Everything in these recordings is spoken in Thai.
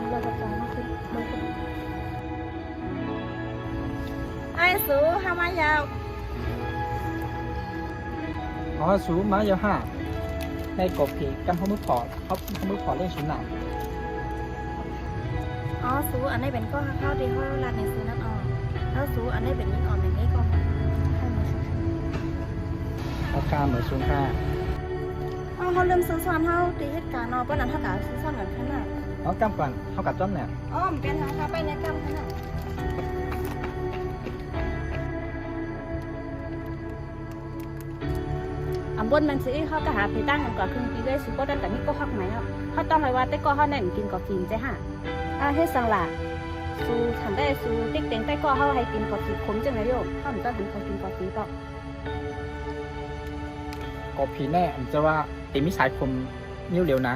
เราจะจังมาคือมันไอ้สูทำไมยาวอ๋อสูม้ายาวห้าในกบผีกันเขามือพอเขามือพอเล่นชุดหนัง อ๋อสูอันนี้เป็นก็ข้าวดีข้าวร้านในสูนั่นอ๋อแล้วสูอันนี้เป็นยิ่งอ่อนอย่างนี้ก็ให้มาสูราคาเหมือนสูงค่า อ๋อเขาเริ่มซื้อซ้อนเขาตีเหตุการณ์เนาะเพราะนั้นเขากะซื้อซ้อนกันขนาด เอากำก่อนเท่ากับจ้อมเนี่ย อ๋อมันเป็นทางเขาไปในกำขนาดอันบนมันสิเขาก็หาไปตั้งกันก่อนครึ่งปีด้วยสิก็ได้แต่มีก็ฮักไหมเขาต้องเลยว่าแต่ก็เขาแน่นกินกาแฟใช่ฮะให้สังหละสูทำได้สูติ๊กเต็งแต่ก็เขาให้กินกาแฟขมจังเลยโยมเขาไม่ต้องถึงเขากินกาแฟก็กบผีแน่ผมจะว่าตีมิสายคมนิ้วเหลียวนะ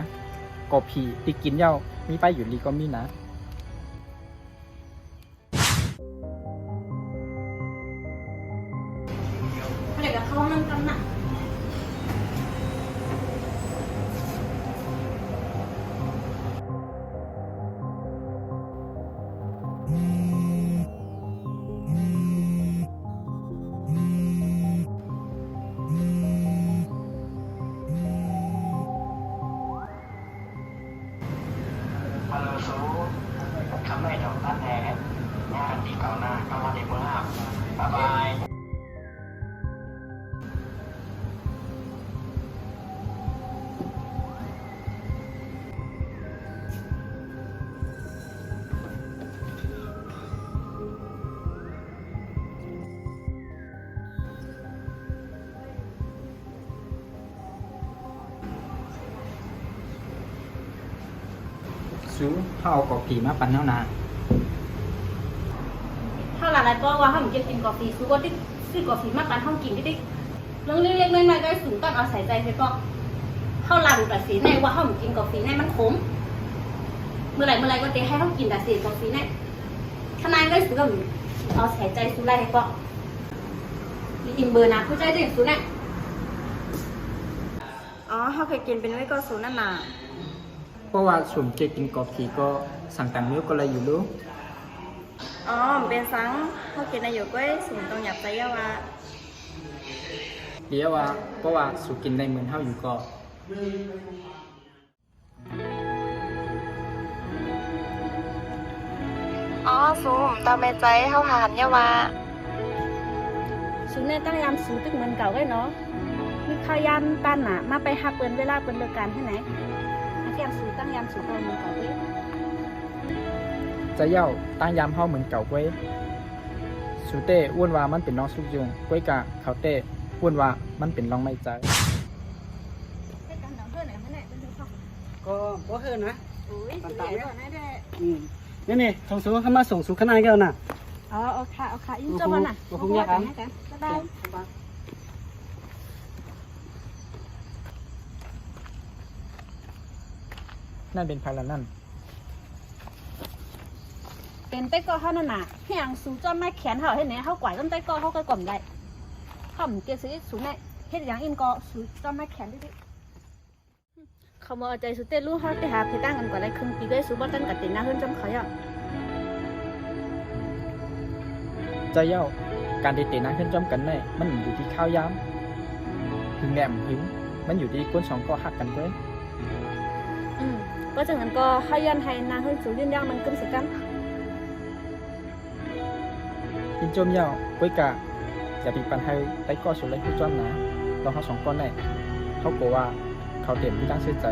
กบผีตีกินเย้ามีไปอยู่ลีก็มีนะเด็กกับเขามันกันหนักฮัลโหลซูคำไม่ตรงตั้งแน่งานที่เก่าหน้าก็มาในเมืองบ๊ายบาย สูเขาเอากบผีมาปั่นเน่านา ถ้าหลายๆก็ว่าเขาจะกินกาแฟสูก็ที่ซื้อกาแฟมาปั่นห้องกินที่เรื่องเล็กๆน้อยๆก็สูงต้องเอาใส่ใจไปก็เขาหลังแต่สีในว่าเขากินกาแฟในมันขมเมื่อไหร่ก็จะให้เขากินแต่สีกาแฟในขนาดก็สูงก็เอาใส่ใจสูไรก็อินเบอร์นะเข้าใจได้สูในอ๋อเขาเคยกินเป็นไว้ก็สูนั่นน่ะ เพราะว่าสุ่มเจกินกบผีก็สั่งต่างมิ้วก็เลยอยู่รู้ อ๋อเป็นสังเขากินในอยู่ก็สูงตรงหยับใจยาว่า เดี๋ยวว่าเพราะว่าสูกินในเหมือนเท่าอยู่ก็ อ๋อสูงตามแม่ใจเขาหานยาว่าสูงในตั้งยามสูงตึกเหมือนเก่าไว้เนาะมีข้าวยามปั้นน่ะมาไปหักเปิ้นเวลาเปิ้นเลิกการที่ไหนยามสูตั้งยามสูเหมือนเก่าเว้ย จะเย้าตั้งยามเฮาเหมือนเก่าไว้สูเต้อ้วนว่ามันเป็นน้องสุกยุงไว้กะเขาเต้อ้วนว่ามันเป็นรองไม่ใจก็บ่เฮินนะ อุ้ยสุดยอดนะเด้ นี่ส่งสูเข้ามาส่งสูข้างในแก้วน่ะ อ๋อเอาค่ะยิ้มเจ้ามันน่ะบ๊ายบายนั่นเป็นพารานั่น เป็นเต้ก็เขานั่นน่ะเพียงสูจ้าไม่แขนเขาให้ไหนเขากวาดต้นเต้ก็เขาก็กล่อมได้เขาเหมือนเกซื้อสูงเนี่ยเฮ็ดอย่างอินก็สูจ้าไม่แขนดิเขามาเอาใจสูเต้รู้เขาไปหาเพตั้งกันกว่าได้ครึ่งปีด้วยสูบ่ตั้งกับติดหน้าเฮือนจำเขาอ่ะ จะเย้าการเตะๆนั้นขึ้นจอมกันได้มันอยู่ที่ข้าวยามหึงแหนมหึงมันอยู่ที่ก้นสองก็หักกันไว้ ก็จากนั้นก็ให้ยันให้นางเฮือนสูยืนย่างมันกึ้มสิกัน กินจมเย้าไว้กะอย่าปีปันให้ไต้ก็สุดเลยผู้จ้อมนะลองเขาสองก้อนได้เขากลัวว่าเขาเต็มที่ตั้งเสียใจ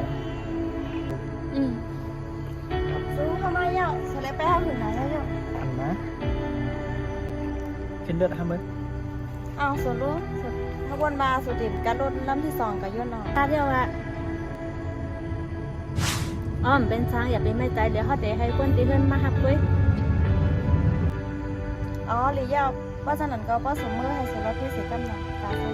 สูเข้ามาเยอะสเลยไปหาหืนไหนเยอะ อันนะขึ้นเลือดฮะมึง เอาส่วนรู้ขบวนมาสุดิบการรถลำที่สองกับยนต์นอตาเดียวอะอ๋อมเป็นช้างอย่าไปไม่ใจเดี๋ยวเขาเตะให้คนตีเพื่อนมาหักด้วยอ๋อหรือยาวเพราะฉะนั้นก็เพราะสมมติให้สำหรับพี่เสียกำลังตาเขา